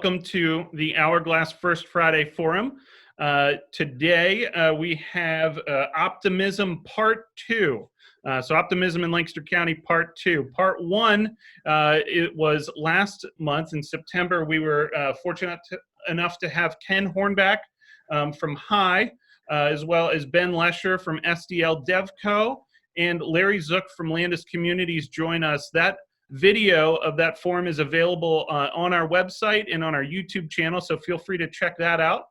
welcome to the Hourglass First Friday Forum. Today we have Optimism Part 2. So Optimism in Lancaster County Part 2. Part 1, it was last month in September. We were fortunate enough to have Ken Hornback from HI, as well as Ben Lesher from SDL DevCo, and Larry Zook from Landis Communities join us. That video of that forum is available on our website and on our YouTube channel, so feel free to check that out.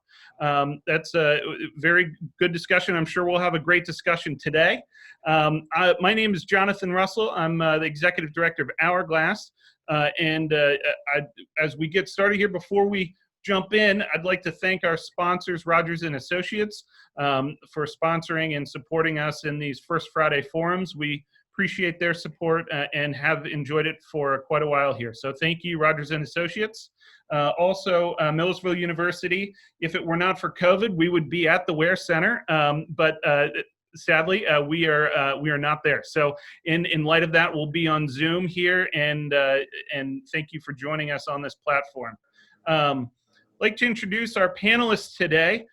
That's a very good discussion. I'm sure we'll have a great discussion today. My name is Jonathan Russell. I'm the Executive Director of Hourglass. As we get started here, before we jump in, I'd like to thank our sponsors, Rogers & Associates, for sponsoring and supporting us in these First Friday forums. We appreciate their support and have enjoyed it for quite a while here. So thank you, Rogers & Associates. Also, Millersville University. If it were not for COVID, we would be at the Ware Center, but sadly, we are not there. So in light of that, we'll be on Zoom here, and thank you for joining us on this platform. I'd like to introduce our panelists today.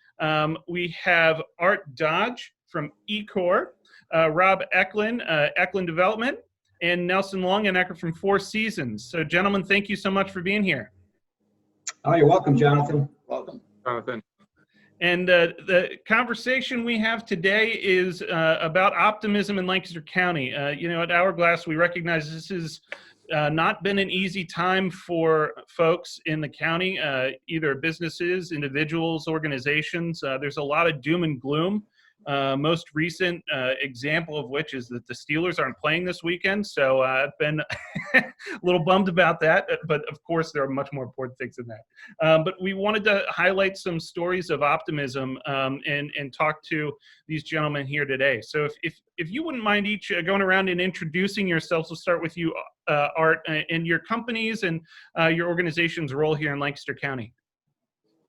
We have Art Dodge from Ecore, Rob Ecklin, Ecklin Development, and Nelson Longenecker from Four Seasons. So gentlemen, thank you so much for being here. Oh, you're welcome, Jonathan. Welcome, Jonathan. And the conversation we have today is about optimism in Lancaster County. At Hourglass, we recognize this has not been an easy time for folks in the county, either businesses, individuals, organizations. There's a lot of doom and gloom. Most recent example of which is that the Steelers aren't playing this weekend, so I've been a little bummed about that, but of course there are much more important things than that. But we wanted to highlight some stories of optimism and talk to these gentlemen here today. So if you wouldn't mind each going around and introducing yourselves, we'll start with you, Art, and your companies and your organization's role here in Lancaster County.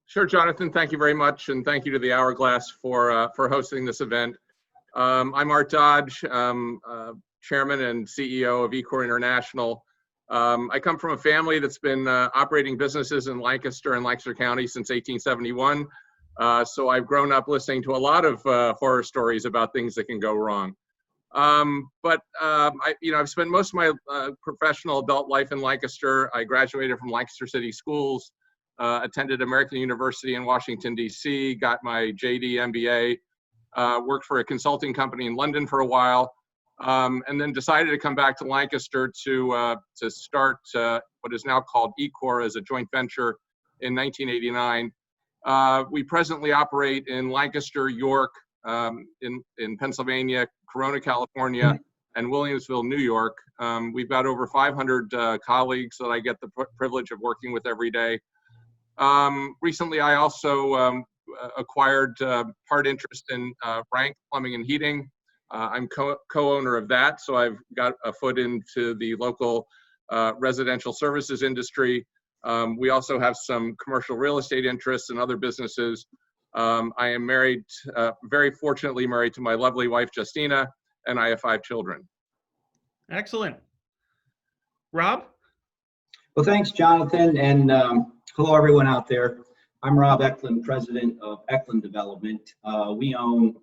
Sure, Jonathan. Thank you very much, and thank you to the Hourglass for hosting this event. I'm Art Dodge, Chairman and CEO of Ecore International. I come from a family that's been operating businesses in Lancaster and Lancaster County since 1871. So I've grown up listening to a lot of horror stories about things that can go wrong. I've spent most of my professional adult life in Lancaster. I graduated from Lancaster City Schools. Attended American University in Washington, D.C., got my JD MBA, worked for a consulting company in London for a while, and then decided to come back to Lancaster to start what is now called Ecore as a joint venture in 1989. We presently operate in Lancaster, York, in Pennsylvania, Corona, California, and Williamsville, New York. We've got over 500 colleagues that I get the privilege of working with every day. Recently, I also acquired part interest in Rank Plumbing and Heating. I'm co-owner of that, so I've got a foot into the local residential services industry. We also have some commercial real estate interests and other businesses. I am married, very fortunately married to my lovely wife, Justina, and I have 5 children. Excellent. Rob? Well, thanks, Jonathan, and hello, everyone out there. I'm Rob Ecklin, president of Ecklin Development. We own,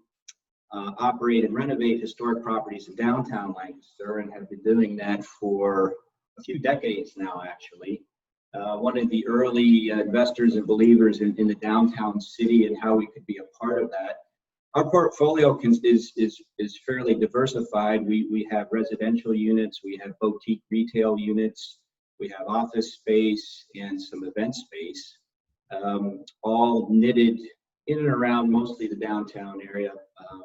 operate, and renovate historic properties in downtown Lancaster and have been doing that for a few decades now, actually. One of the early investors and believers in the downtown city and how we could be a part of that. Our portfolio is fairly diversified. We have residential units, we have boutique retail units, we have office space and some event space, all knitted in and around mostly the downtown area, a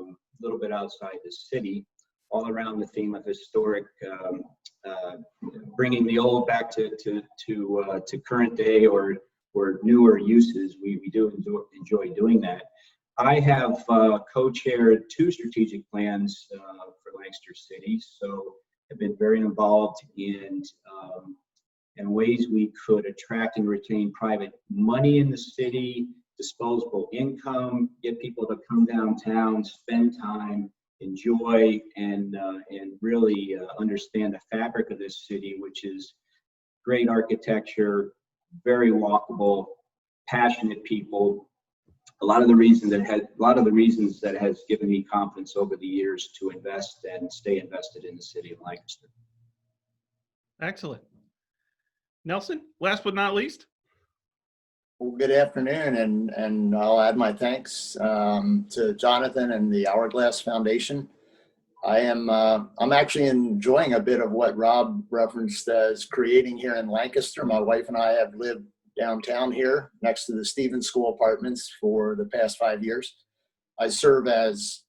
little bit outside the city, all around the theme of historic, bringing the old back to current day or newer uses. We do enjoy doing that. I have co-chaired 2 strategic plans for Lancaster City, so have been very involved in ways we could attract and retain private money in the city, disposable income, get people to come downtown, spend time, enjoy, and really understand the fabric of this city, which is great architecture, very walkable, passionate people. A lot of the reasons that has given me confidence over the years to invest and stay invested in the city of Lancaster. Excellent. Nelson, last but not least. Well, good afternoon, and I'll add my thanks to Jonathan and the Hourglass Foundation. I'm actually enjoying a bit of what Rob referenced as creating here in Lancaster. My wife and I have lived downtown here next to the Stevens School Apartments for the past 5 years. I serve as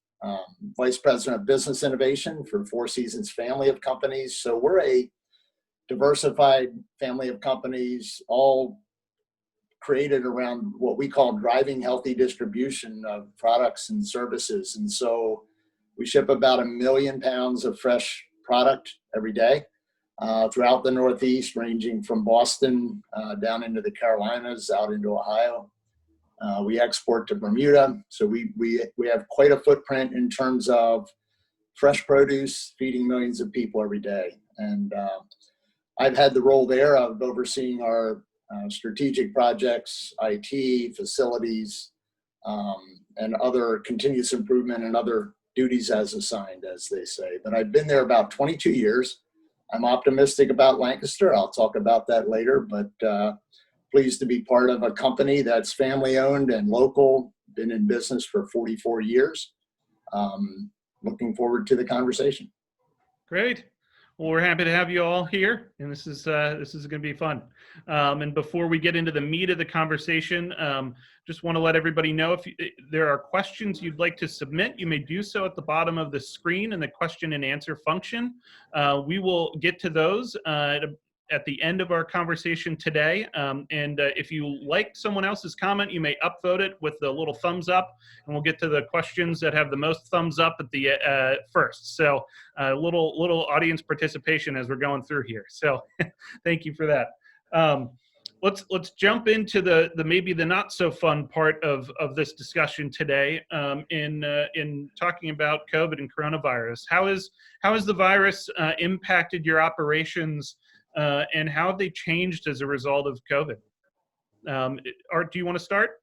Vice President of Business Innovation for Four Seasons family of companies. So we're a diversified family of companies, all created around what we call driving healthy distribution of products and services. And so we ship about 1 million pounds of fresh product every day throughout the Northeast, ranging from Boston down into the Carolinas, out into Ohio. We export to Bermuda. So we have quite a footprint in terms of fresh produce, feeding millions of people every day. And I've had the role there of overseeing our strategic projects, IT, facilities, and other continuous improvement and other duties as assigned, as they say. But I've been there about 22 years. I'm optimistic about Lancaster. I'll talk about that later, but pleased to be part of a company that's family owned and local, been in business for 44 years. Looking forward to the conversation. Great. Well, we're happy to have you all here, and this is going to be fun. And before we get into the meat of the conversation, just want to let everybody know if there are questions you'd like to submit, you may do so at the bottom of the screen in the question and answer function. We will get to those at the end of our conversation today. And if you like someone else's comment, you may upvote it with the little thumbs up, and we'll get to the questions that have the most thumbs up at the first. So little audience participation as we're going through here. So thank you for that. Let's jump into the maybe the not so fun part of this discussion today in talking about COVID and coronavirus. How has the virus impacted your operations? And how have they changed as a result of COVID? Art, do you want to start?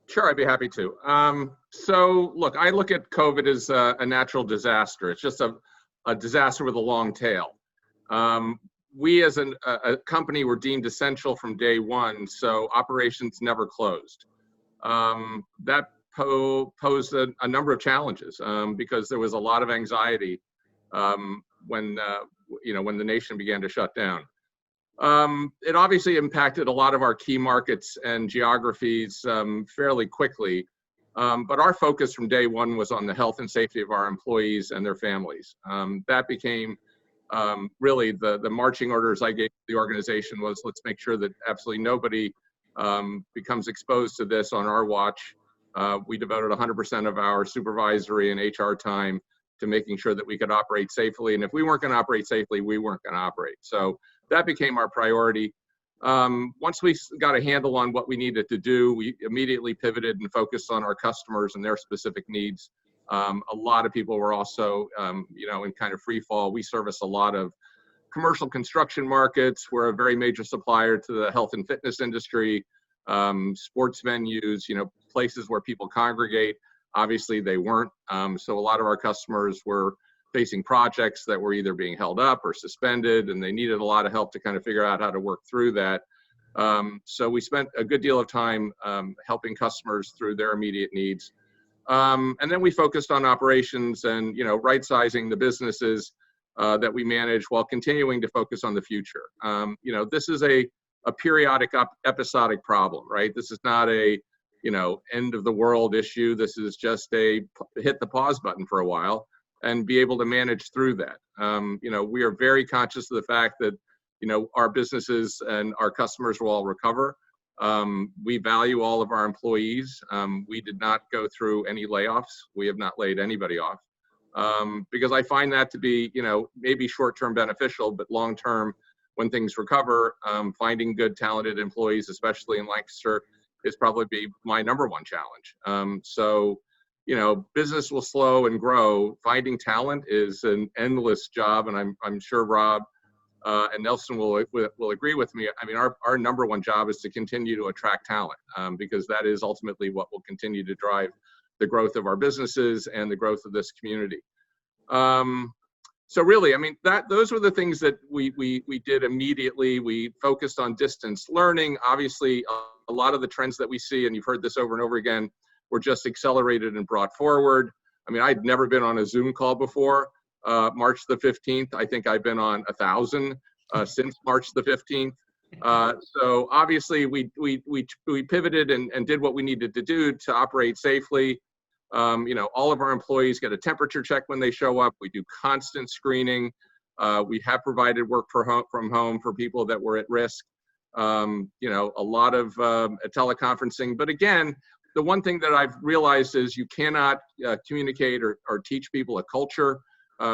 Sure, I'd be happy to. So look, I look at COVID as a natural disaster. It's just a disaster with a long tail. We as a company were deemed essential from day one, so operations never closed. That posed a number of challenges because there was a lot of anxiety when the nation began to shut down. It obviously impacted a lot of our key markets and geographies fairly quickly, but our focus from day one was on the health and safety of our employees and their families. That became really the marching orders I gave the organization was, let's make sure that absolutely nobody becomes exposed to this on our watch. We devoted 100% of our supervisory and HR time to making sure that we could operate safely. And if we weren't going to operate safely, we weren't going to operate. So that became our priority. Once we got a handle on what we needed to do, we immediately pivoted and focused on our customers and their specific needs. A lot of people were also, in kind of free fall. We service a lot of commercial construction markets. We're a very major supplier to the health and fitness industry, sports venues, places where people congregate. Obviously, they weren't. So a lot of our customers were facing projects that were either being held up or suspended, and they needed a lot of help to kind of figure out how to work through that. So we spent a good deal of time helping customers through their immediate needs. And then we focused on operations and, right-sizing the businesses that we manage while continuing to focus on the future. This is a periodic episodic problem, right? This is not a end of the world issue. This is just a hit the pause button for a while and be able to manage through that. We are very conscious of the fact that, our businesses and our customers will all recover. We value all of our employees. We did not go through any layoffs. We have not laid anybody off because I find that to be, maybe short-term beneficial, but long-term, when things recover, finding good, talented employees, especially in Lancaster, is probably be my number one challenge. So, business will slow and grow. Finding talent is an endless job, and I'm sure Rob and Nelson will agree with me. I mean, our number one job is to continue to attract talent, because that is ultimately what will continue to drive the growth of our businesses and the growth of this community. So really, I mean, those were the things that we did immediately. We focused on distance learning. Obviously, a lot of the trends that we see, and you've heard this over and over again, were just accelerated and brought forward. I mean, I'd never been on a Zoom call before March the 15th. I think I've been on 1,000 since March the 15th. So obviously, we pivoted and did what we needed to do to operate safely. You know, all of our employees get a temperature check when they show up. We do constant screening. We have provided work from home for people that were at risk. You know, a lot of teleconferencing. But again, the one thing that I've realized is you cannot communicate or teach people a culture.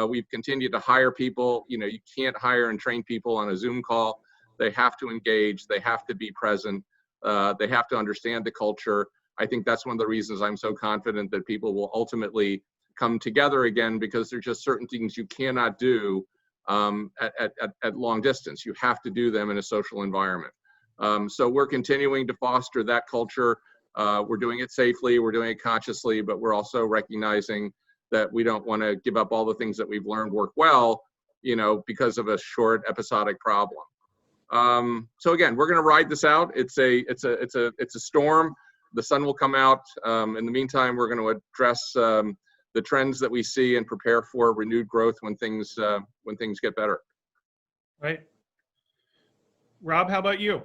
We've continued to hire people. You know, you can't hire and train people on a Zoom call. They have to engage. They have to be present. They have to understand the culture. I think that's one of the reasons I'm so confident that people will ultimately come together again, because there's just certain things you cannot do at long distance. You have to do them in a social environment. So we're continuing to foster that culture. We're doing it safely, we're doing it consciously, but we're also recognizing that we don't want to give up all the things that we've learned work well, you know, because of a short episodic problem. So again, we're going to ride this out. It's a storm. The sun will come out. In the meantime, we're going to address the trends that we see and prepare for renewed growth when things get better. Right. Rob, how about you?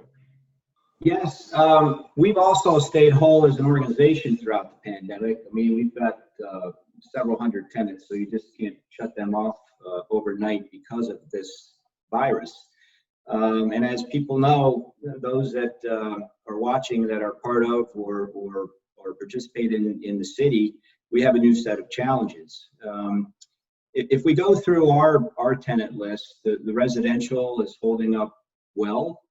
Yes, we've also stayed whole as an organization throughout the pandemic. I mean, we've got several hundred tenants, so you just can't shut them off overnight because of this virus. And as people know, those that are watching that are part of or participate in the city, we have a new set of challenges. If we go through our tenant list, the residential is holding up well.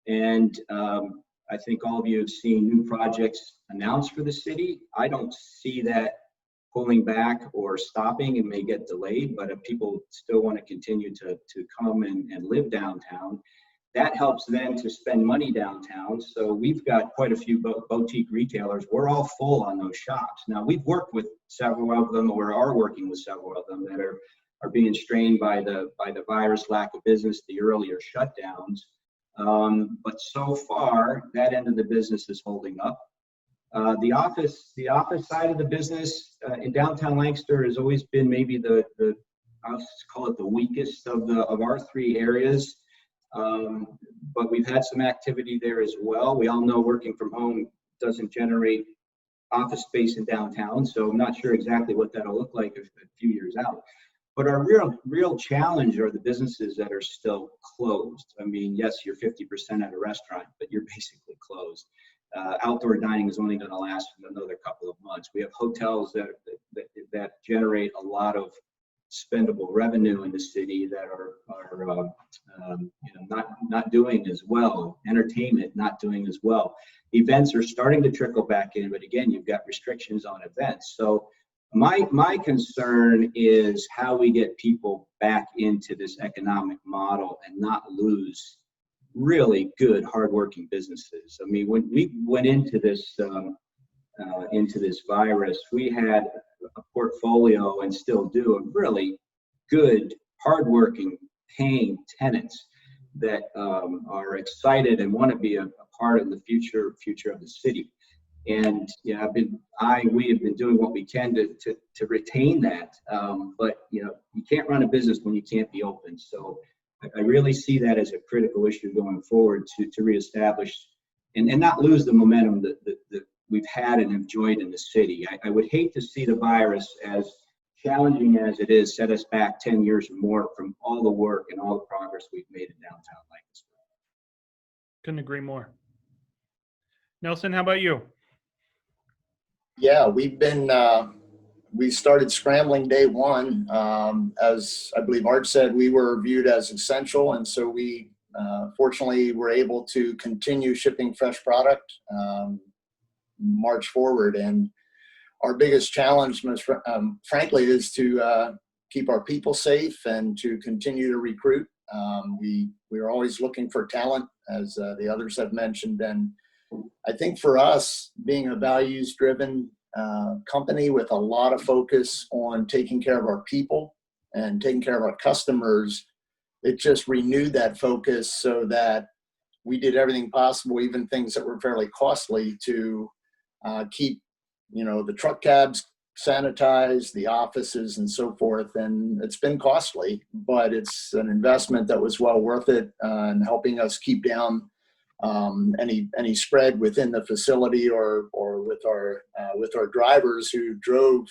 And I think all of you have seen new projects announced for the city. I don't see that pulling back or stopping. It may get delayed, but if people still want to continue to come and live downtown, that helps them to spend money downtown. So we've got quite a few boutique retailers. We're all full on those shops. Now, we've worked with several of them, or are working with several of them that are being strained by the virus, lack of business, the earlier shutdowns. But so far, that end of the business is holding up. The office side of the business in downtown Lancaster has always been maybe I'll call it the weakest of our three areas. But we've had some activity there as well. We all know working from home doesn't generate office space in downtown, so I'm not sure exactly what that'll look like a few years out. But our real challenge are the businesses that are still closed. I mean, yes, you're 50% at a restaurant, but you're basically closed. Outdoor dining is only going to last another couple of months. We have hotels that generate a lot of spendable revenue in the city that are not doing as well. Entertainment not doing as well. Events are starting to trickle back in, but again, you've got restrictions on events. So my concern is how we get people back into this economic model and not lose really good, hardworking businesses. I mean, when we went into this virus, we had a portfolio, and still do, of really good, hardworking, paying tenants that are excited and want to be a part of the future of the city. And yeah, we have been doing what we can to retain that. But you can't run a business when you can't be open. So I really see that as a critical issue going forward to reestablish and not lose the momentum that we've had and enjoyed in the city. I would hate to see the virus, as challenging as it is, set us back 10 years or more from all the work and all the progress we've made in downtown Lancaster. Couldn't agree more. Nelson, how about you? Yeah, we started scrambling day one. As I believe Art said, we were viewed as essential, and so we fortunately were able to continue shipping fresh product, march forward. And our biggest challenge, frankly, is to keep our people safe and to continue to recruit. We are always looking for talent, as the others have mentioned. And I think for us, being a values-driven company with a lot of focus on taking care of our people and taking care of our customers, it just renewed that focus so that we did everything possible, even things that were fairly costly, to keep, the truck cabs sanitized, the offices and so forth. And it's been costly, but it's an investment that was well worth it in helping us keep down any spread within the facility or with our drivers who drove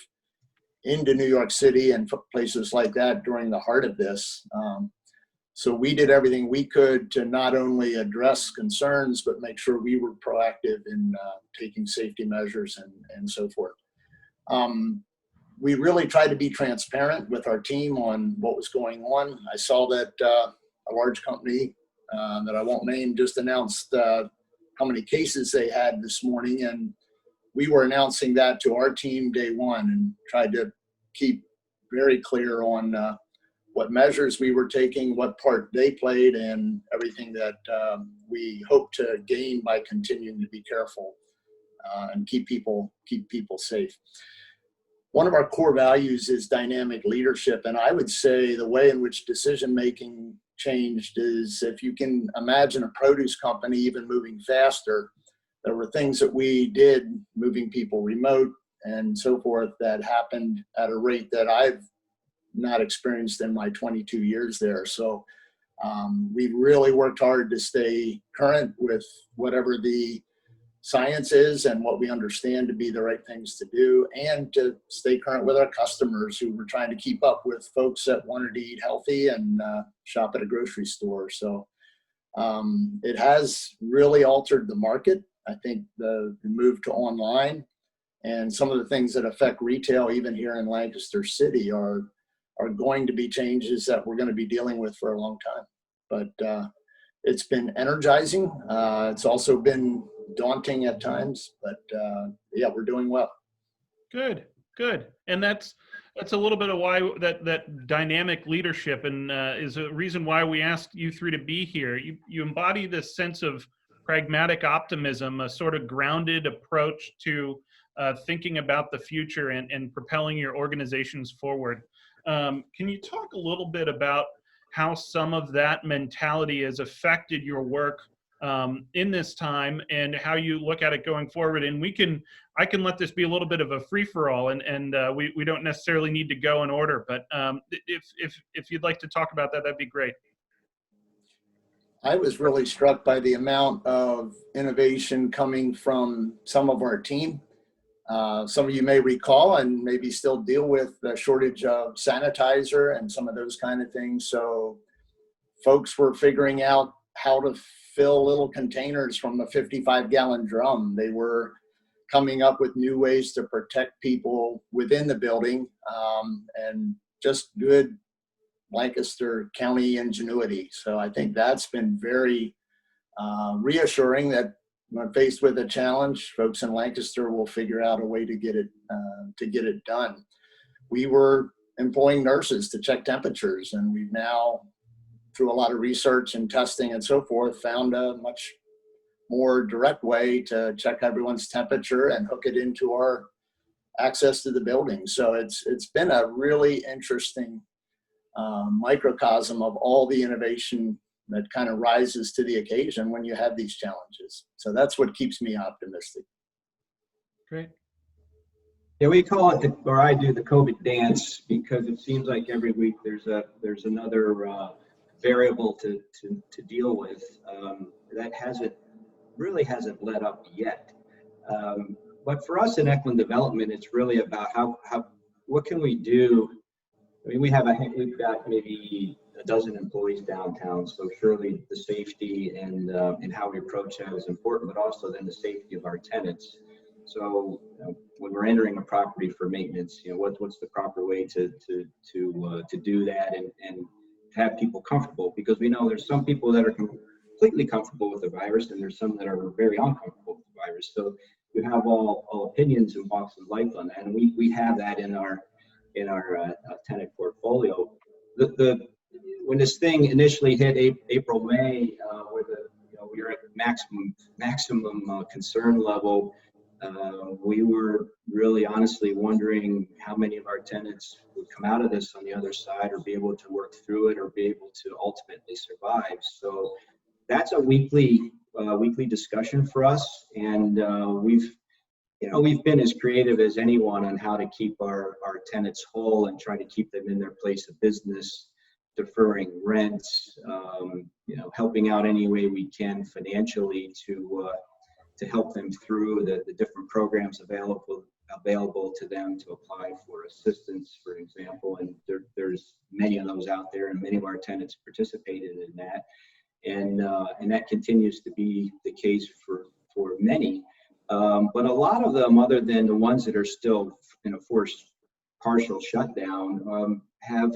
into New York City and places like that during the heart of this. So we did everything we could to not only address concerns, but make sure we were proactive in taking safety measures and so forth. We really tried to be transparent with our team on what was going on. I saw that a large company that I won't name just announced how many cases they had this morning, and we were announcing that to our team day one and tried to keep very clear on what measures we were taking, what part they played, and everything that we hope to gain by continuing to be careful and keep people safe. One of our core values is dynamic leadership, and I would say the way in which decision-making changed is, if you can imagine a produce company even moving faster, there were things that we did, moving people remote and so forth, that happened at a rate that I've not experienced in my 22 years there. So we really worked hard to stay current with whatever the science is and what we understand to be the right things to do, and to stay current with our customers who were trying to keep up with folks that wanted to eat healthy and shop at a grocery store. So it has really altered the market. I think the move to online and some of the things that affect retail, even here in Lancaster City, are going to be changes that we're going to be dealing with for a long time. But it's been energizing. It's also been daunting at times, but yeah, we're doing well. Good. And that's a little bit of why that dynamic leadership and is a reason why we asked you three to be here. You embody this sense of pragmatic optimism, a sort of grounded approach to thinking about the future and propelling your organizations forward. Can you talk a little bit about how some of that mentality has affected your work in this time, and how you look at it going forward? And I can let this be a little bit of a free-for-all, and we don't necessarily need to go in order, but if you'd like to talk about that, that'd be great. I was really struck by the amount of innovation coming from some of our team. Some of you may recall and maybe still deal with the shortage of sanitizer and some of those kind of things. So folks were figuring out how to fill little containers from a 55-gallon drum. They were coming up with new ways to protect people within the building, and just good Lancaster County ingenuity. So I think that's been very reassuring that when faced with a challenge, folks in Lancaster will figure out a way to get it done. We were employing nurses to check temperatures, and we've now, through a lot of research and testing and so forth, found a much more direct way to check everyone's temperature and hook it into our access to the building. So it's been a really interesting microcosm of all the innovation that kind of rises to the occasion when you have these challenges. So that's what keeps me optimistic. Great. Yeah, we call it, or I do, the COVID dance, because it seems like every week there's another variable to deal with that really hasn't let up yet. But for us in Ecklin Development, it's really about what can we do. I mean, we've got maybe a dozen employees downtown, so surely the safety and how we approach that is important, but also then the safety of our tenants. So when we're entering a property for maintenance, what's the proper way to do that and have people comfortable, because we know there's some people that are completely comfortable with the virus, and there's some that are very uncomfortable with the virus. So you have all opinions and walks of life on that, and we have that in our tenant portfolio. when this thing initially hit April, May, where we were at maximum concern level, we were really honestly wondering how many of our tenants would come out of this on the other side, or be able to work through it, or be able to ultimately survive. So that's a weekly discussion for us, and we've been as creative as anyone on how to keep our tenants whole and try to keep them in their place of business, deferring rents, helping out any way we can financially to help them through the different programs available to them to apply for assistance, for example. And there's many of those out there, and many of our tenants participated in that. And that continues to be the case for many. But a lot of them, other than the ones that are still in a forced partial shutdown, have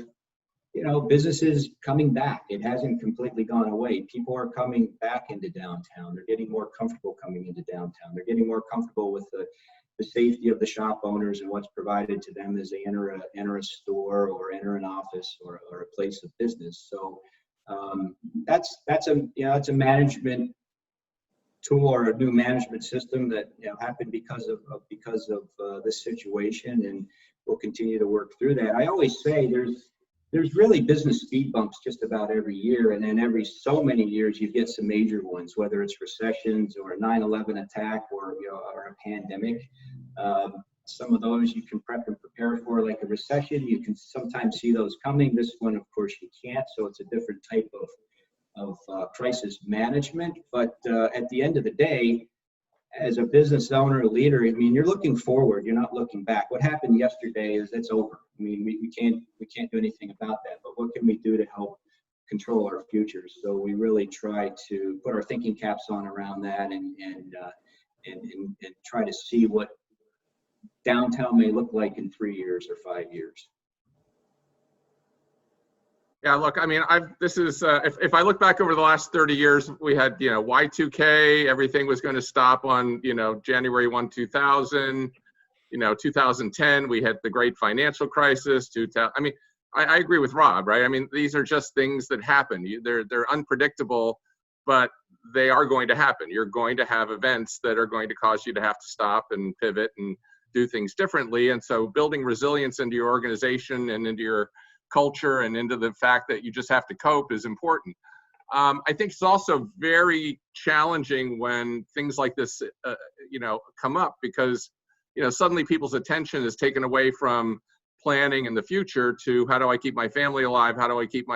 businesses coming back. It hasn't completely gone away. People are coming back into downtown. They're getting more comfortable coming into downtown. They're getting more comfortable with the safety of the shop owners and what's provided to them as they enter a store or enter an office or a place of business. So that's a management tool or a new management system that happened because of this situation, and we'll continue to work through that. I always say there's really business speed bumps just about every year, and then every so many years you get some major ones, whether it's recessions or a 9/11 attack or a pandemic. Some of those you can prep and prepare for, like a recession. You can sometimes see those coming. This one, of course, you can't. So it's a different type of crisis management. But at the end of the day, as a business owner, a leader, I mean, you're looking forward. You're not looking back. What happened yesterday it's over. I mean, we can't do anything about that. But what can we do to help control our future? So we really try to put our thinking caps on around that and try to see what downtown may look like in 3 years or 5 years. Yeah, look, I mean, if I look back over the last 30 years, we had, Y2K, everything was going to stop on, January 1, 2000, 2010, we had the great financial crisis. I mean, I agree with Rob, right? I mean, these are just things that happen. They're unpredictable, but they are going to happen. You're going to have events that are going to cause you to have to stop and pivot and do things differently. And so building resilience into your organization and into your culture and into the fact that you just have to cope is important. I think it's also very challenging when things like this, come up, because, suddenly people's attention is taken away from planning in the future to how do I keep my family alive? How do I keep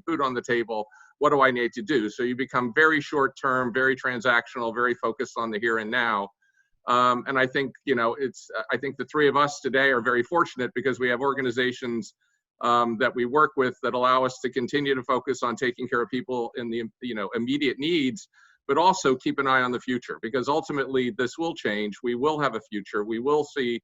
food on the table? What do I need to do? So you become very short term, very transactional, very focused on the here and now. And I think, I think the three of us today are very fortunate because we have organizations that we work with that allow us to continue to focus on taking care of people in the immediate needs, but also keep an eye on the future, because ultimately this will change. We will have a future. We will see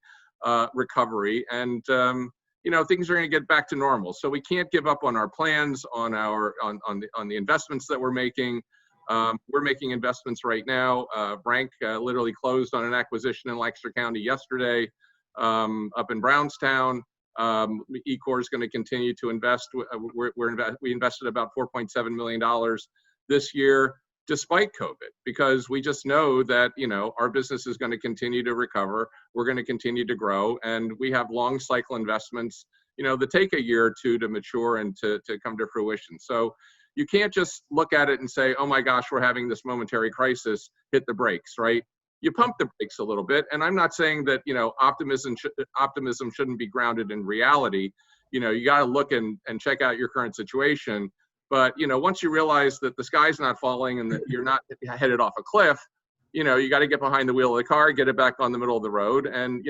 recovery, and things are going to get back to normal. So we can't give up on our plans, on the investments that we're making. We're making investments right now. Rank literally closed on an acquisition in Lancaster County yesterday, up in Brownstown. Ecore is going to continue to invest. We invested about $4.7 million this year, despite COVID, because we just know that our business is going to continue to recover. We're going to continue to grow, and we have long cycle investments, that take a year or two to mature and to come to fruition. So you can't just look at it and say, oh my gosh, we're having this momentary crisis, hit the brakes, right? You pump the brakes a little bit. And I'm not saying that, optimism shouldn't be grounded in reality. You got to look and check out your current situation. But, once you realize that the sky's not falling and that you're not headed off a cliff, you got to get behind the wheel of the car, get it back on the middle of the road and,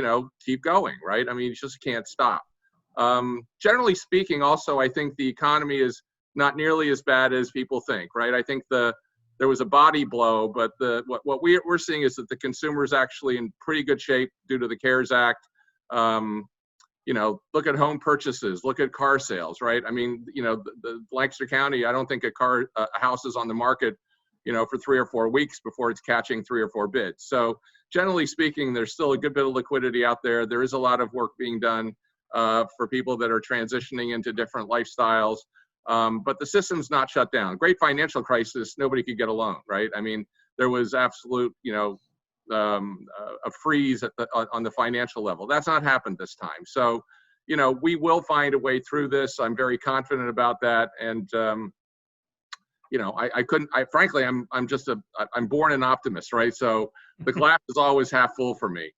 keep going, right? I mean, you just can't stop. Generally speaking, also, I think the economy is not nearly as bad as people think, right? I think there was a body blow, but what we're seeing is that the consumer is actually in pretty good shape due to the CARES Act. Look at home purchases, look at car sales, right? I mean, the Lancaster County, I don't think a house is on the market, for 3 or 4 weeks before it's catching 3 or 4 bids. So generally speaking, there's still a good bit of liquidity out there. There is a lot of work being done for people that are transitioning into different lifestyles. But the system's not shut down. Great financial crisis, nobody could get a loan, right? I mean, there was absolute, a freeze on the financial level. That's not happened this time. So, we will find a way through this. I'm very confident about that. And, frankly, I'm born an optimist, right? So the glass is always half full for me.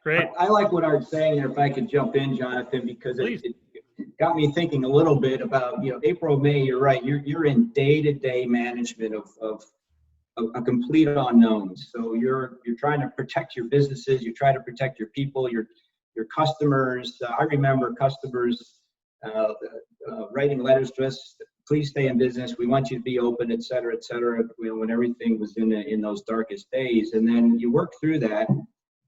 Great. I like what Art's saying, and if I could jump in, Jonathan, because it got me thinking a little bit about, April, May, you're right. You're in day-to-day management of a complete unknown. So you're trying to protect your businesses, you try to protect your people, your customers. I remember customers writing letters to us, please stay in business, we want you to be open, et cetera, when everything was in those darkest days. And then you work through that,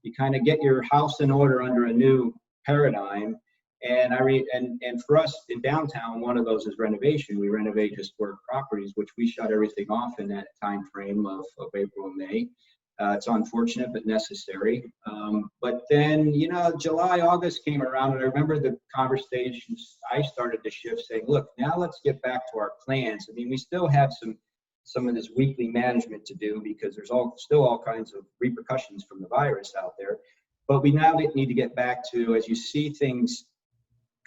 you kind of get your house in order under a new paradigm. And and for us in downtown, one of those is renovation. We renovate historic properties, which we shut everything off in that time frame of April and May. It's unfortunate but necessary. But then, July, August came around, and I remember the conversations I started to shift, saying, look, now let's get back to our plans. I mean, we still have some of this weekly management to do because there's still all kinds of repercussions from the virus out there. But we now need to get back to, as you see things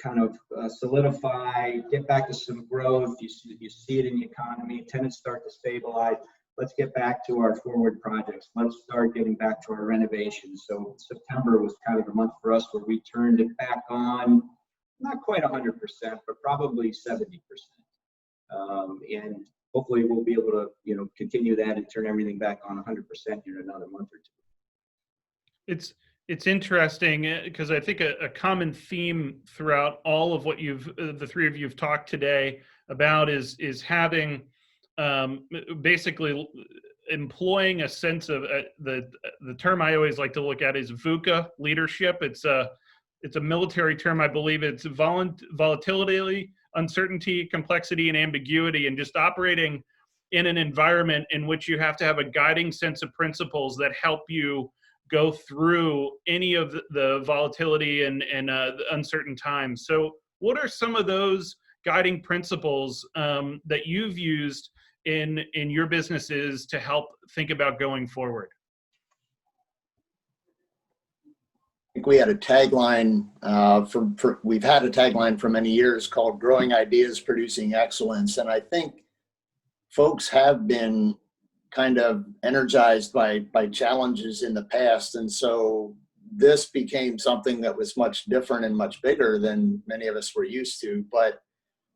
kind of solidify, get back to some growth, you see it in the economy, tenants start to stabilize. Let's get back to our forward projects. Let's start getting back to our renovations. So September was kind of the month for us where we turned it back on, not quite 100%, but probably 70%. And hopefully we'll be able to, continue that and turn everything back on 100% in another month or two. It's interesting because I think a common theme throughout all of what the three of you have talked today about is having basically employing a sense of the term I always like to look at is VUCA, leadership. It's a military term, I believe. It's volatility, uncertainty, complexity, and ambiguity, and just operating in an environment in which you have to have a guiding sense of principles that help you go through any of the volatility and the uncertain times. So what are some of those guiding principles that you've used in your businesses to help think about going forward? I think we had a tagline we've had a tagline for many years called Growing Ideas, Producing Excellence. And I think folks have been kind of energized by challenges in the past. And so this became something that was much different and much bigger than many of us were used to. But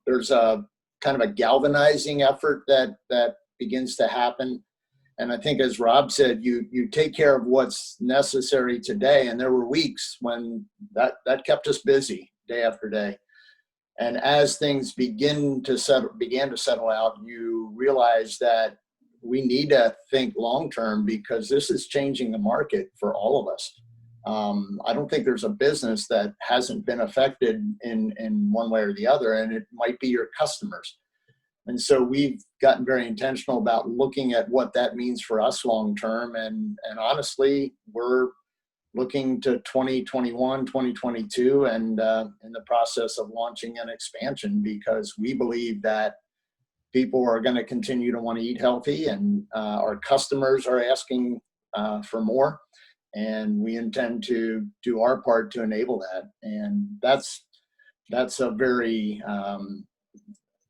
there's a kind of a galvanizing effort that begins to happen. And I think, as Rob said, you take care of what's necessary today. And there were weeks when that kept us busy day after day. And as things began to settle out, you realize that we need to think long-term because this is changing the market for all of us. I don't think there's a business that hasn't been affected in one way or the other, and it might be your customers. And so we've gotten very intentional about looking at what that means for us long-term. And honestly, we're looking to 2021, 2022, and in the process of launching an expansion because we believe that people are going to continue to want to eat healthy, and our customers are asking for more, and we intend to do our part to enable that. And that's a very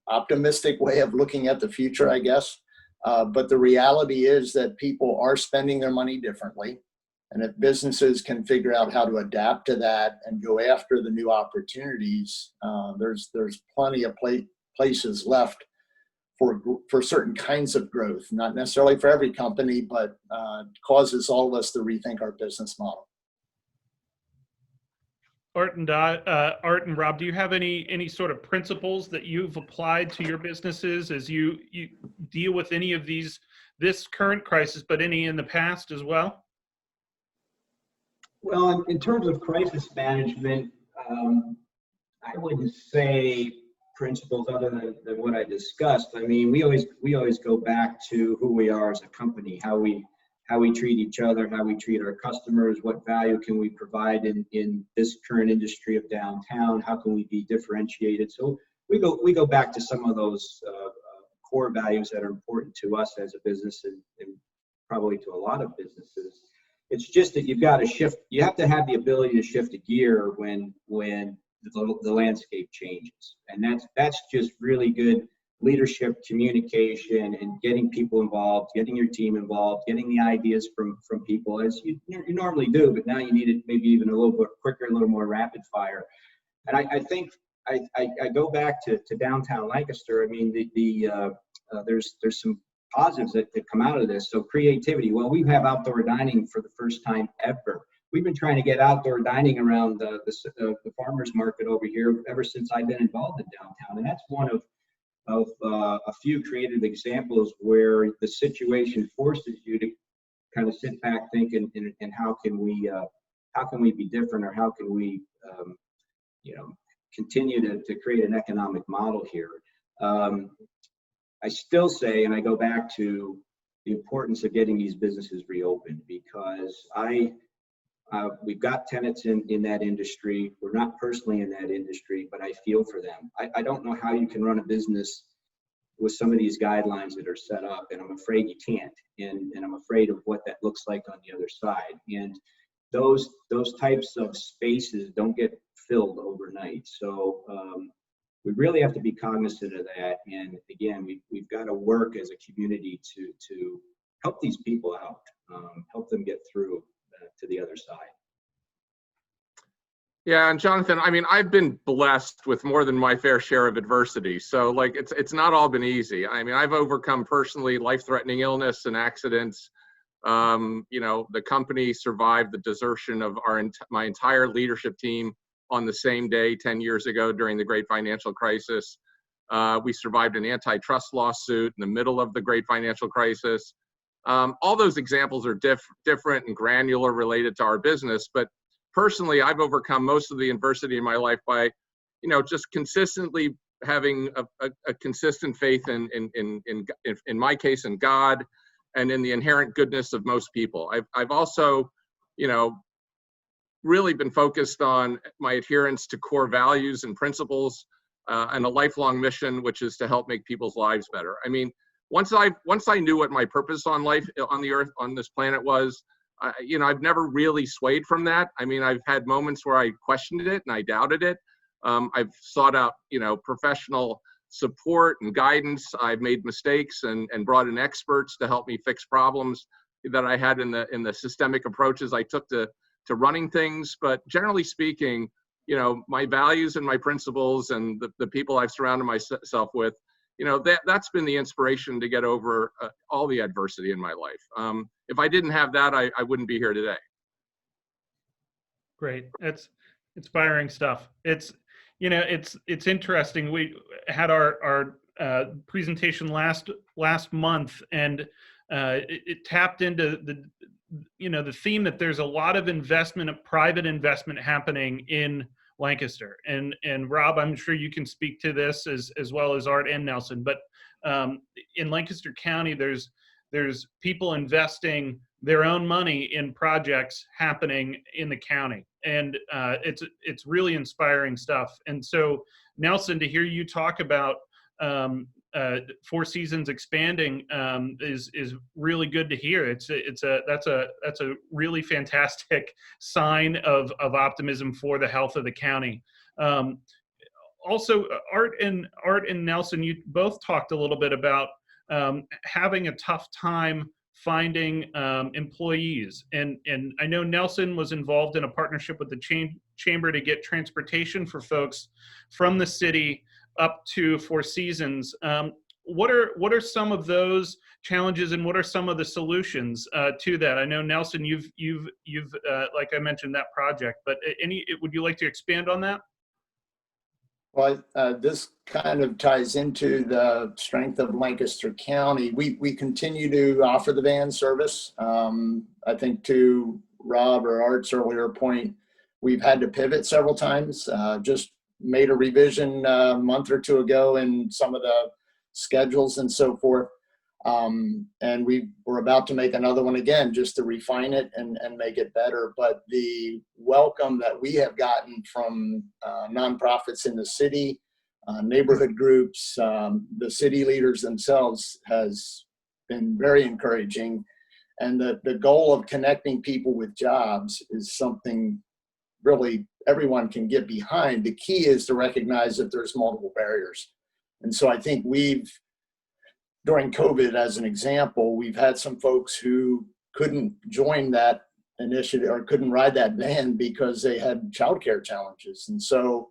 optimistic way of looking at the future, I guess. But the reality is that people are spending their money differently, and if businesses can figure out how to adapt to that and go after the new opportunities, there's plenty of places left for certain kinds of growth, not necessarily for every company, but causes all of us to rethink our business model. Art and Rob, do you have any sort of principles that you've applied to your businesses as you deal with any of this current crisis, but any in the past as well? Well, in terms of crisis management, I wouldn't say principles other than what I discussed. I mean, we always go back to who we are as a company, how we treat each other, how we treat our customers, what value can we provide in this current industry of downtown, how can we be differentiated. So we go back to some of those core values that are important to us as a business, and probably to a lot of businesses. It's just that you've got to shift. You have to have the ability to shift a gear when the landscape changes, and that's just really good leadership, communication, and getting people involved, getting your team involved, getting the ideas from people as you normally do, but now you need it maybe even a little bit quicker, a little more rapid fire. And I think I go back to downtown Lancaster. I mean, there's some positives that come out of this. So creativity. Well, we have outdoor dining for the first time ever. We've been trying to get outdoor dining around the farmers market over here ever since I've been involved in downtown, and that's one of a few creative examples where the situation forces you to kind of sit back, think, and how can we be different, or how can we continue to create an economic model here. I still say, and I go back to the importance of getting these businesses reopened, because we've got tenants in that industry. We're not personally in that industry, but I feel for them. I don't know how you can run a business with some of these guidelines that are set up, and I'm afraid you can't. And I'm afraid of what that looks like on the other side. And those types of spaces don't get filled overnight. So we really have to be cognizant of that. And again, we've got to work as a community to help these people out, help them get through to the other side. Yeah, and Jonathan, I mean, I've been blessed with more than my fair share of adversity. So like, it's not all been easy. I mean, I've overcome personally life-threatening illness and accidents. The company survived the desertion of my entire leadership team on the same day 10 years ago during the great financial crisis. We survived an antitrust lawsuit in the middle of the great financial crisis. All those examples are different and granular related to our business, but personally, I've overcome most of the adversity in my life by, just consistently having a consistent faith in my case, in God, and in the inherent goodness of most people. I've also, really been focused on my adherence to core values and principles, and a lifelong mission, which is to help make people's lives better. I mean, once I knew what my purpose on life on the earth, on this planet was, I've never really swayed from that. I mean, I've had moments where I questioned it and I doubted it. I've sought out, professional support and guidance. I've made mistakes and brought in experts to help me fix problems that I had in the systemic approaches I took to running things. But generally speaking, my values and my principles and the people I've surrounded myself with, that's been the inspiration to get over all the adversity in my life. If I didn't have that, I wouldn't be here today. Great. It's inspiring stuff. It's interesting. We had our presentation last month, and it tapped into the theme that there's a lot of private investment happening in Lancaster. And Rob, I'm sure you can speak to this as well as Art and Nelson, but in Lancaster County, there's people investing their own money in projects happening in the county. And it's really inspiring stuff. And so, Nelson, to hear you talk about Four Seasons expanding is really good to hear. That's a really fantastic sign of optimism for the health of the county. Also, Art and Nelson, you both talked a little bit about having a tough time finding employees, and I know Nelson was involved in a partnership with the chamber to get transportation for folks from the city up to Four Seasons. What are some of those challenges, and what are some of the solutions to that? I know, Nelson, you've like I mentioned, that project, but would you like to expand on that? Well, this kind of ties into the strength of Lancaster County. We continue to offer the van service. I think to Rob or Art's earlier point, we've had to pivot several times. Just made a revision a month or two ago in some of the schedules and so forth. And we're about to make another one again just to refine it and make it better. But the welcome that we have gotten from nonprofits in the city, neighborhood groups, the city leaders themselves has been very encouraging. And the goal of connecting people with jobs is something really everyone can get behind. The key is to recognize that there's multiple barriers. And so I think during COVID, as an example, we've had some folks who couldn't join that initiative or couldn't ride that van because they had childcare challenges. And so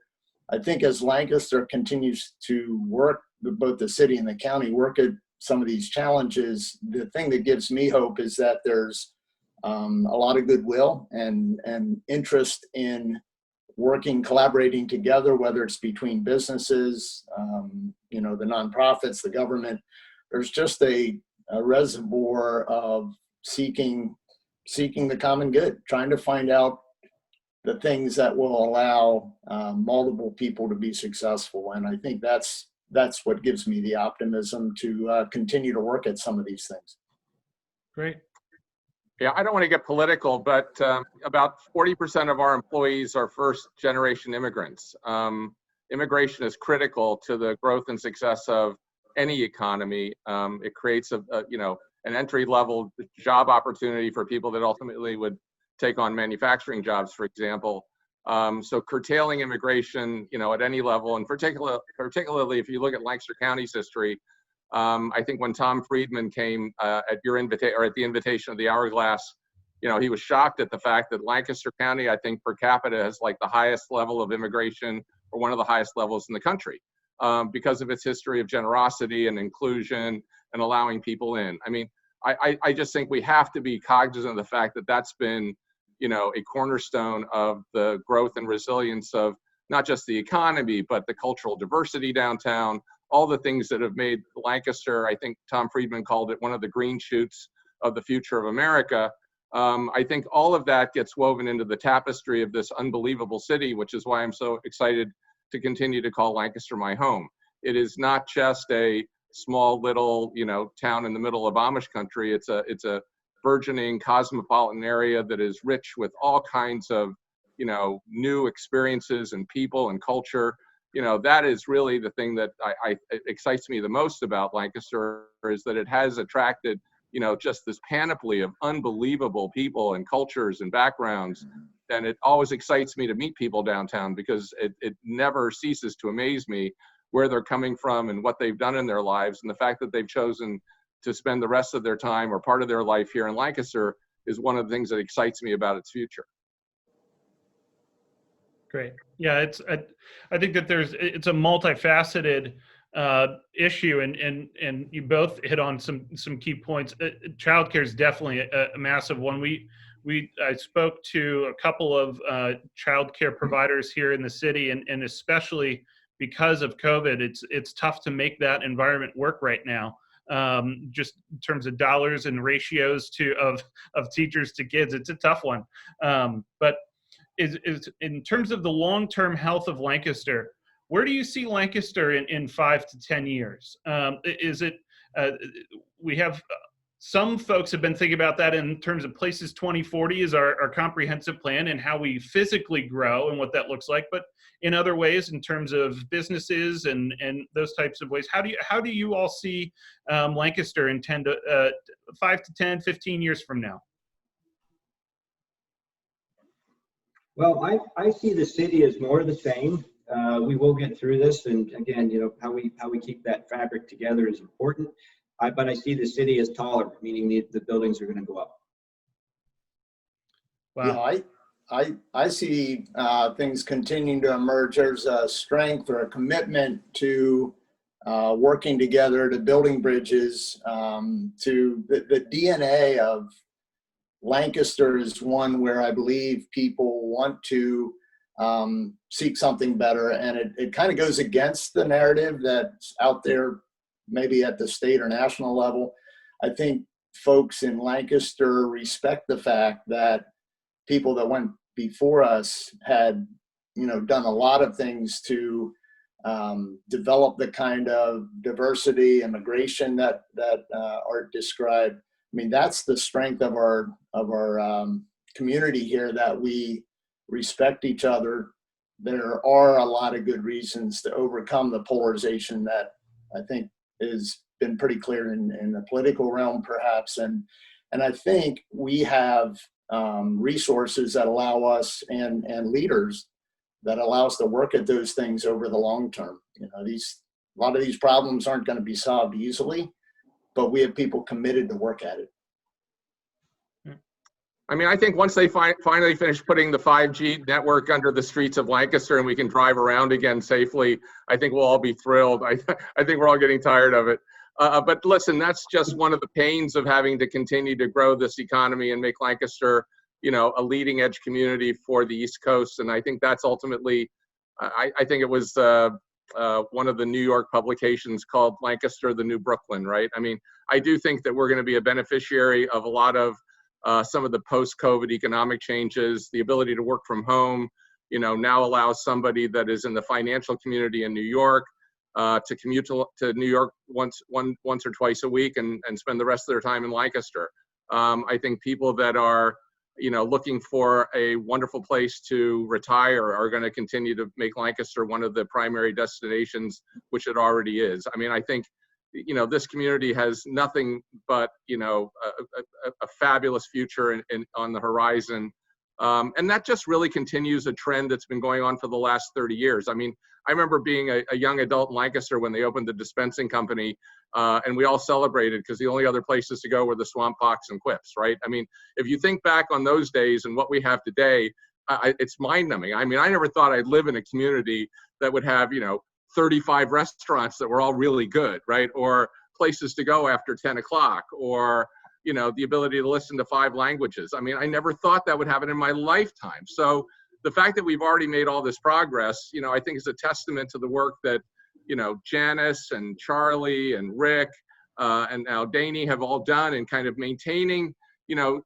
I think as Lancaster continues to work, both the city and the county work at some of these challenges, the thing that gives me hope is that there's a lot of goodwill and interest in collaborating together, whether it's between businesses, the nonprofits, the government. There's just a reservoir of seeking the common good, trying to find out the things that will allow multiple people to be successful. And I think that's what gives me the optimism to continue to work at some of these things. Great. Yeah, I don't want to get political, but about 40% of our employees are first-generation immigrants. Immigration is critical to the growth and success of any economy. It creates an entry-level job opportunity for people that ultimately would take on manufacturing jobs, for example. So curtailing immigration, at any level, and particularly if you look at Lancaster County's history, I think when Tom Friedman came at the invitation of the Hourglass, he was shocked at the fact that Lancaster County, I think per capita, has like the highest level of immigration, or one of the highest levels in the country, because of its history of generosity and inclusion and allowing people in. I mean, I just think we have to be cognizant of the fact that that's been, a cornerstone of the growth and resilience of not just the economy, but the cultural diversity downtown, all the things that have made Lancaster, I think Tom Friedman called it one of the green shoots of the future of America. I think all of that gets woven into the tapestry of this unbelievable city, which is why I'm so excited to continue to call Lancaster my home. It is not just a small little, town in the middle of Amish country. It's a burgeoning cosmopolitan area that is rich with all kinds of, new experiences and people and culture. That is really the thing that excites me the most about Lancaster, is that it has attracted, just this panoply of unbelievable people and cultures and backgrounds. And it always excites me to meet people downtown, because it never ceases to amaze me where they're coming from and what they've done in their lives. And the fact that they've chosen to spend the rest of their time or part of their life here in Lancaster is one of the things that excites me about its future. Great. Yeah, I think that it's a multifaceted issue, and you both hit on some key points. Childcare is definitely a massive one. I spoke to a couple of childcare providers here in the city, and especially because of COVID, it's tough to make that environment work right now. Just in terms of dollars and ratios of teachers to kids, it's a tough one. But is in terms of the long-term health of Lancaster, where do you see Lancaster in 5 to 10 years? We have some folks have been thinking about that in terms of Places 2040 is our comprehensive plan and how we physically grow and what that looks like. But in other ways, in terms of businesses and those types of ways, how do you all see Lancaster in 5 to 10, 15 years from now? Well, I see the city as more of the same. We will get through this, and again, how we keep that fabric together is important. But I see the city as taller, meaning the buildings are going to go up. Wow. I see things continuing to emerge. There's a strength or a commitment to working together, to building bridges, to the DNA of Lancaster is one where I believe people want to seek something better. And it kind of goes against the narrative that's out there, maybe at the state or national level. I think folks in Lancaster respect the fact that people that went before us had, done a lot of things to develop the kind of diversity, immigration that Art described. I mean, that's the strength of our community here, that we respect each other, there are a lot of good reasons to overcome the polarization that I think has been pretty clear in the political realm, perhaps. And I think we have resources that allow us and leaders that allow us to work at those things over the long term. You know, a lot of these problems aren't going to be solved easily, but we have people committed to work at it. I mean, I think once they finally finish putting the 5G network under the streets of Lancaster and we can drive around again safely, I think we'll all be thrilled. I think we're all getting tired of it. But listen, that's just one of the pains of having to continue to grow this economy and make Lancaster, you know, a leading edge community for the East Coast. And I think that's ultimately, I think it was one of the New York publications called Lancaster, the New Brooklyn, right? I mean, I do think that we're going to be a beneficiary of a lot of some of the post-COVID economic changes. The ability to work from home, you know, now allows somebody that is in the financial community in New York to commute to New York once or twice a week and spend the rest of their time in Lancaster. I think people that are, you know, looking for a wonderful place to retire are going to continue to make Lancaster one of the primary destinations, which it already is. I mean, I think, you know, this community has nothing but, you know, a fabulous future on the horizon. And that just really continues a trend that's been going on for the last 30 years. I mean, I remember being a young adult in Lancaster when they opened the dispensing company, and we all celebrated because the only other places to go were the Swamp Pox and Quips, right? I mean, if you think back on those days and what we have today, it's mind-numbing. I mean, I never thought I'd live in a community that would have, you know, 35 restaurants that were all really good, right? Or places to go after 10 o'clock, or, you know, the ability to listen to 5 languages. I mean, I never thought that would happen in my lifetime. So the fact that we've already made all this progress, you know, I think is a testament to the work that, you know, Janice and Charlie and Rick and now Danny have all done in kind of maintaining, you know,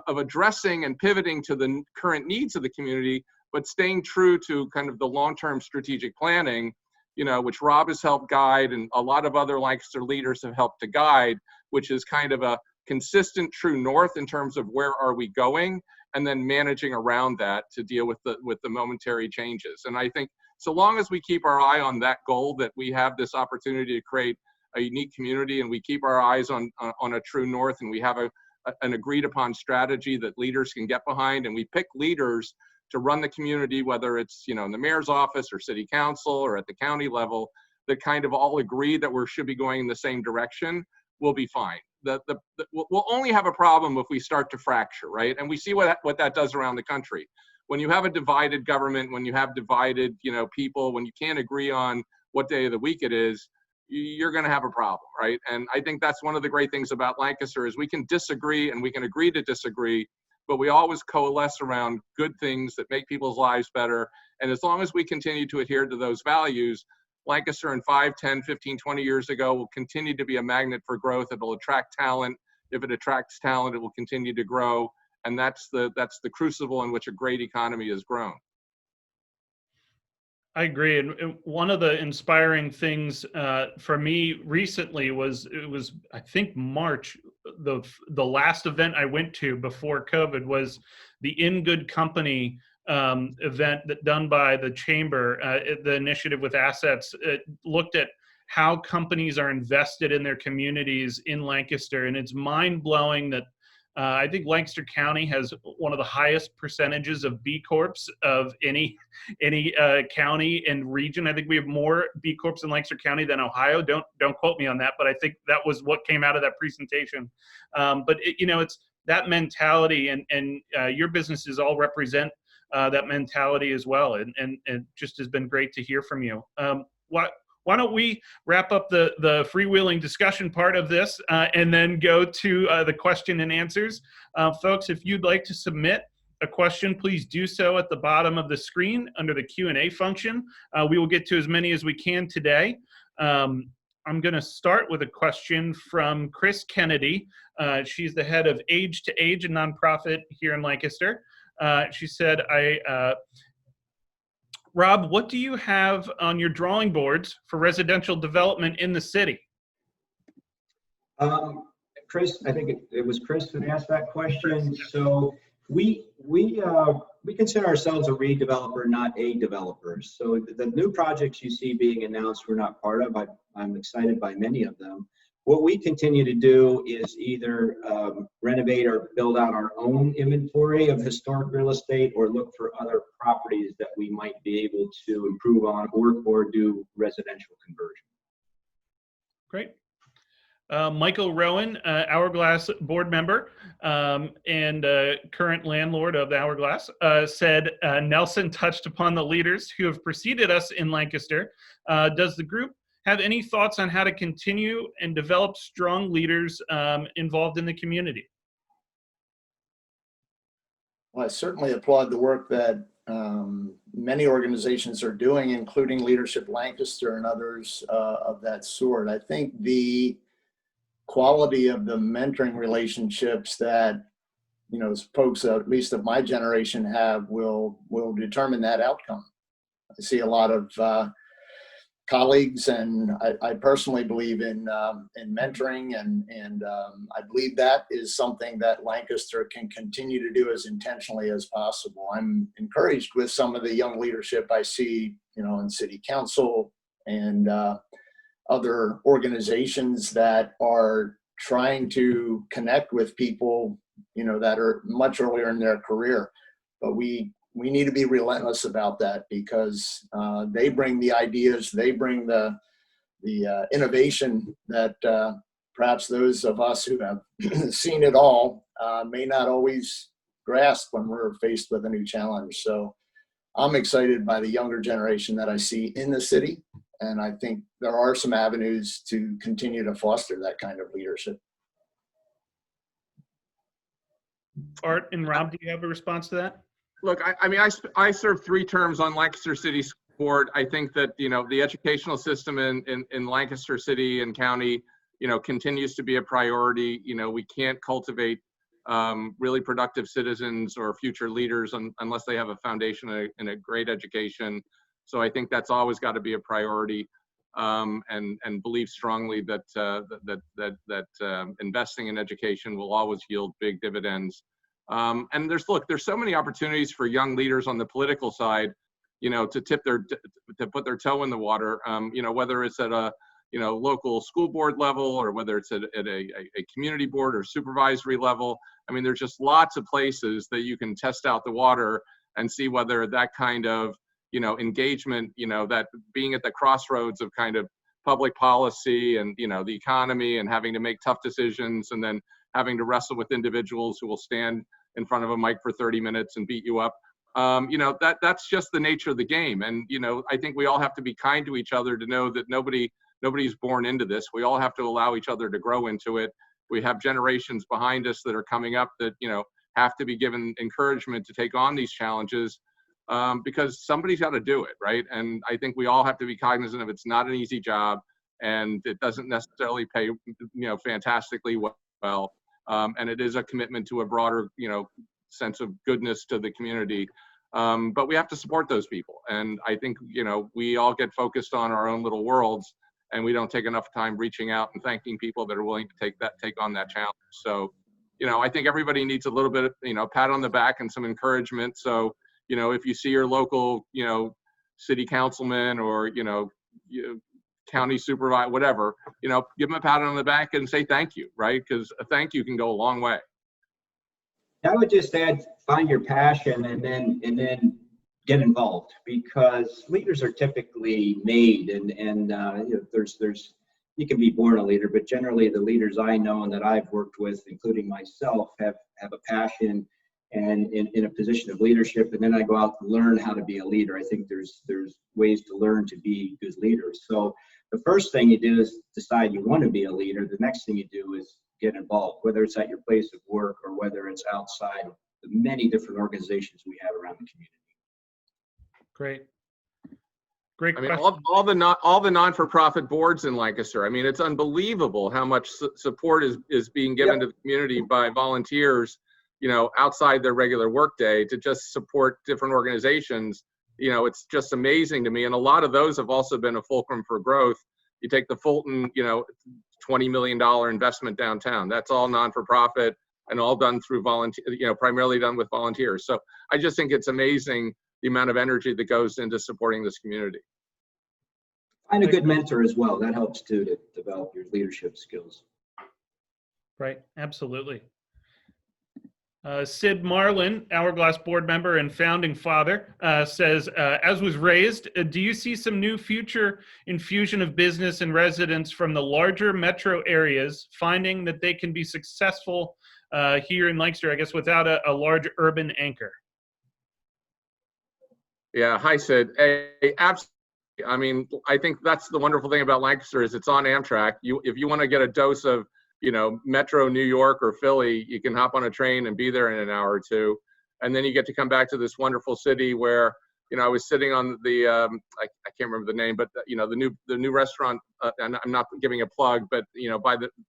of addressing and pivoting to the current needs of the community, but staying true to kind of the long-term strategic planning, you know, which Rob has helped guide and a lot of other Lancaster leaders have helped to guide, which is kind of a consistent true north in terms of where are we going, and then managing around that to deal with the momentary changes. And I think so long as we keep our eye on that goal, that we have this opportunity to create a unique community, and we keep our eyes on a true north, and we have an agreed upon strategy that leaders can get behind, and we pick leaders to run the community, whether it's, you know, in the mayor's office or city council or at the county level, that kind of all agree that we should be going in the same direction, we'll be fine. We'll only have a problem if we start to fracture, right? And we see what that does around the country. When you have a divided government, when you have divided, you know, people, when you can't agree on what day of the week it is, you're going to have a problem, right? And I think that's one of the great things about Lancaster is we can disagree and we can agree to disagree, but we always coalesce around good things that make people's lives better. And as long as we continue to adhere to those values, Lancaster in 5, 10, 15, 20 years ago will continue to be a magnet for growth. It'll attract talent. If it attracts talent, it will continue to grow. And that's the crucible in which a great economy has grown. I agree. And one of the inspiring things for me recently was, I think March, the last event I went to before COVID was the In Good Company event that done by the chamber, the initiative with assets. It looked at how companies are invested in their communities in Lancaster. And it's mind blowing that I think Lancaster County has one of the highest percentages of B Corps of any county and region. I think we have more B Corps in Lancaster County than Ohio. Don't quote me on that, but I think that was what came out of that presentation. But you know, it's that mentality, and your businesses all represent that mentality as well. And it just has been great to hear from you. Why don't we wrap up the freewheeling discussion part of this and then go to the question and answers. Folks, if you'd like to submit a question, please do so at the bottom of the screen under the Q&A function. We will get to as many as we can today. I'm going to start with a question from Chris Kennedy. She's the head of Age to Age, a nonprofit here in Lancaster. She said, Rob, what do you have on your drawing boards for residential development in the city? Chris, I think it was Chris that asked that question. So we we consider ourselves a redeveloper, not a developer. So the new projects you see being announced, we're not part of. I'm excited by many of them. What we continue to do is either renovate or build out our own inventory of historic real estate, or look for other properties that we might be able to improve on or do residential conversion. Great. Michael Rowan, Hourglass board member and current landlord of the Hourglass, said Nelson touched upon the leaders who have preceded us in Lancaster. Does the group have any thoughts on how to continue and develop strong leaders involved in the community? Well, I certainly applaud the work that many organizations are doing, including Leadership Lancaster and others of that sort. I think the quality of the mentoring relationships that, you know, folks at least of my generation have will determine that outcome. I see a lot of colleagues, and I personally believe in mentoring, and I believe that is something that Lancaster can continue to do as intentionally as possible. I'm encouraged with some of the young leadership I see, you know, in city council and other organizations that are trying to connect with people, you know, that are much earlier in their career. But we need to be relentless about that, because they bring the ideas, they bring the innovation that perhaps those of us who have seen it all may not always grasp when we're faced with a new challenge. So I'm excited by the younger generation that I see in the city, and I think there are some avenues to continue to foster that kind of leadership. Art and Rob, do you have a response to that? Look, I mean, I served 3 terms on Lancaster City School Board. I think that, you know, the educational system in Lancaster City and County, you know, continues to be a priority. You know, we can't cultivate really productive citizens or future leaders unless they have a foundation in a great education. So I think that's always got to be a priority, and believe strongly that investing in education will always yield big dividends. And there's so many opportunities for young leaders on the political side, you know, to put their toe in the water, you know, whether it's at a, you know, local school board level, or whether it's at a community board or supervisory level. I mean, there's just lots of places that you can test out the water and see whether that kind of, you know, engagement, you know, that being at the crossroads of kind of public policy and, you know, the economy, and having to make tough decisions, and then having to wrestle with individuals who will stand in front of a mic for 30 minutes and beat you up. You know, that's just the nature of the game. And, you know, I think we all have to be kind to each other to know that nobody's born into this. We all have to allow each other to grow into it. We have generations behind us that are coming up that, you know, have to be given encouragement to take on these challenges, because somebody's got to do it, right? And I think we all have to be cognizant of it's not an easy job, and it doesn't necessarily pay, you know, fantastically well. And it is a commitment to a broader, you know, sense of goodness to the community. But we have to support those people. And I think, you know, we all get focused on our own little worlds, and we don't take enough time reaching out and thanking people that are willing to take on that challenge. So, you know, I think everybody needs a little bit of, you know, pat on the back and some encouragement. So, you know, if you see your local, you know, city councilman or, you know, county supervisor, whatever, you know, give them a pat on the back and say thank you, right? Because a thank you can go a long way. I would just add, find your passion and then get involved, because leaders are typically made, and you know, there's you can be born a leader, but generally the leaders I know and that I've worked with, including myself, have a passion and in a position of leadership, and then I go out to learn how to be a leader. I think there's ways to learn to be good leaders. So the first thing you do is decide you want to be a leader. The next thing you do is get involved, whether it's at your place of work or whether it's outside of the many different organizations we have around the community. Great I mean, question. all the non-for-profit boards in Lancaster. I mean, it's unbelievable how much support is being given to the community by volunteers, you know, outside their regular workday to just support different organizations. You know, it's just amazing to me. And a lot of those have also been a fulcrum for growth. You take the Fulton, you know, $20 million investment downtown. That's all non-for-profit. and all done through volunteer, primarily done with volunteers. So I just think it's amazing the amount of energy that goes into supporting this community. Find a good mentor as well. That helps too, to develop your leadership skills. Right, absolutely. Sid Marlin, Hourglass board member and founding father, says, as was raised, do you see some new future infusion of business and residents from the larger metro areas, finding that they can be successful here in Lancaster, I guess, without a large urban anchor? Yeah, hi, Sid. Absolutely. I mean, I think that's the wonderful thing about Lancaster is it's on Amtrak. If you want to get a dose of Metro New York or Philly, you can hop on a train and be there in an hour or two. And then you get to come back to this wonderful city where, I was sitting on the, I can't remember the name, but the new restaurant, and I'm not giving a plug, but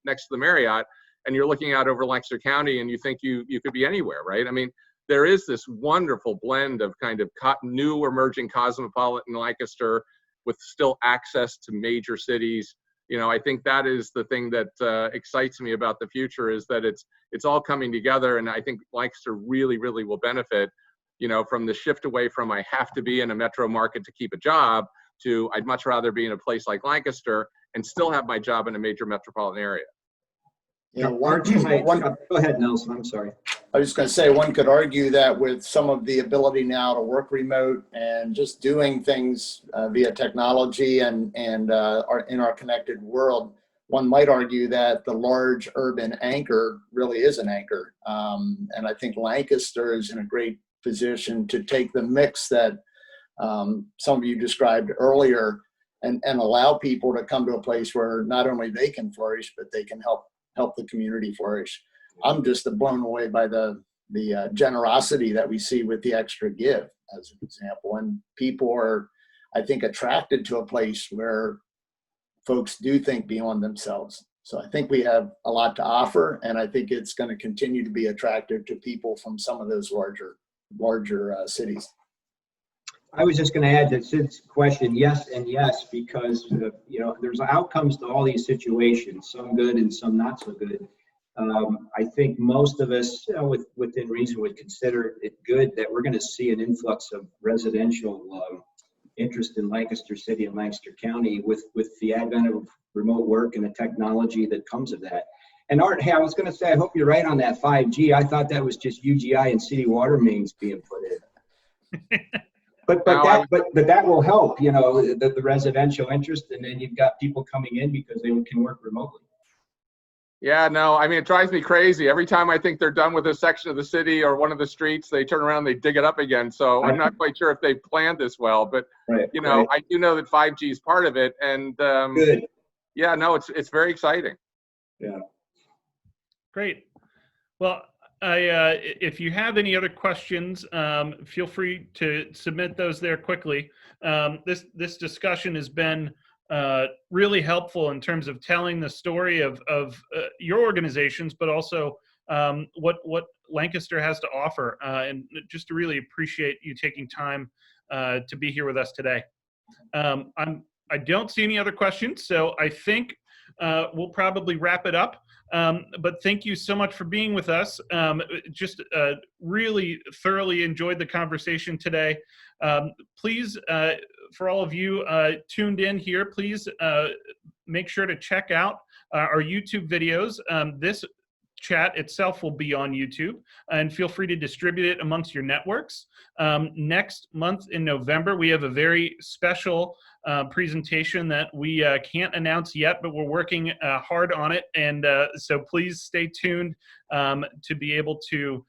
next to the Marriott, and you're looking out over Lancaster County and you think you could be anywhere, right? I mean, there is this wonderful blend of kind of new emerging cosmopolitan Lancaster with still access to major cities. I think that is the thing that excites me about the future, is that it's all coming together. And I think Lancaster really, really will benefit, from the shift away from I have to be in a metro market to keep a job to I'd much rather be in a place like Lancaster and still have my job in a major metropolitan area. Yeah, Go ahead, Nelson. I'm sorry. I was just going to say, one could argue that with some of the ability now to work remote and just doing things via technology and in our connected world, one might argue that the large urban anchor really is an anchor. And I think Lancaster is in a great position to take the mix that some of you described earlier and allow people to come to a place where not only they can flourish, but they can help the community flourish. I'm just blown away by the generosity that we see with the extra give, as an example. And people are, I think, attracted to a place where folks do think beyond themselves. So I think we have a lot to offer, and I think it's going to continue to be attractive to people from some of those larger cities. I was just going to add to Sid's question, yes and yes, because there's outcomes to all these situations, some good and some not so good. I think most of us, within reason, would consider it good that we're going to see an influx of residential interest in Lancaster City and Lancaster County with the advent of remote work and the technology that comes of that. And Art, hey, I was going to say, I hope you're right on that 5G. I thought that was just UGI and city water mains being put in. But that will help, the residential interest, and then you've got people coming in because they can work remotely. Yeah, no, I mean, it drives me crazy. Every time I think they're done with a section of the city or one of the streets, they turn around and they dig it up again. So I'm not quite sure if they planned this well, but I do know that 5G is part of it. And good. Yeah, no, it's very exciting. Yeah. Great. Well, if you have any other questions, feel free to submit those there quickly. This discussion has been really helpful in terms of telling the story of your organizations, but also what Lancaster has to offer, and just to really appreciate you taking time to be here with us today. I don't see any other questions, so I think we'll probably wrap it up. But thank you so much for being with us. Just really thoroughly enjoyed the conversation today. Please, for all of you tuned in here, please make sure to check out our YouTube videos. This chat itself will be on YouTube, and feel free to distribute it amongst your networks. Next month in November, we have a very special presentation that we can't announce yet, but we're working hard on it, and so please stay tuned to be able to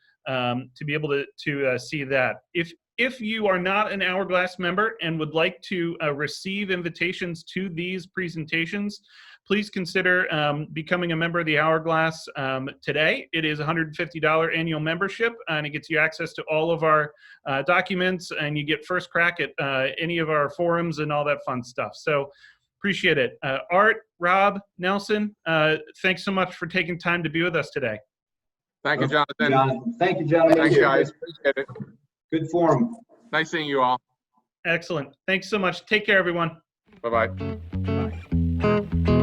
see that. If you are not an Hourglass member and would like to receive invitations to these presentations, please consider becoming a member of the Hourglass today. It is a $150 annual membership, and it gets you access to all of our documents, and you get first crack at any of our forums and all that fun stuff. So appreciate it. Art, Rob, Nelson, thanks so much for taking time to be with us today. Thank you, Jonathan. Thank you, gentlemen. Thanks, guys. Appreciate it. Good forum. Nice seeing you all. Excellent. Thanks so much. Take care, everyone. Bye-bye. Bye.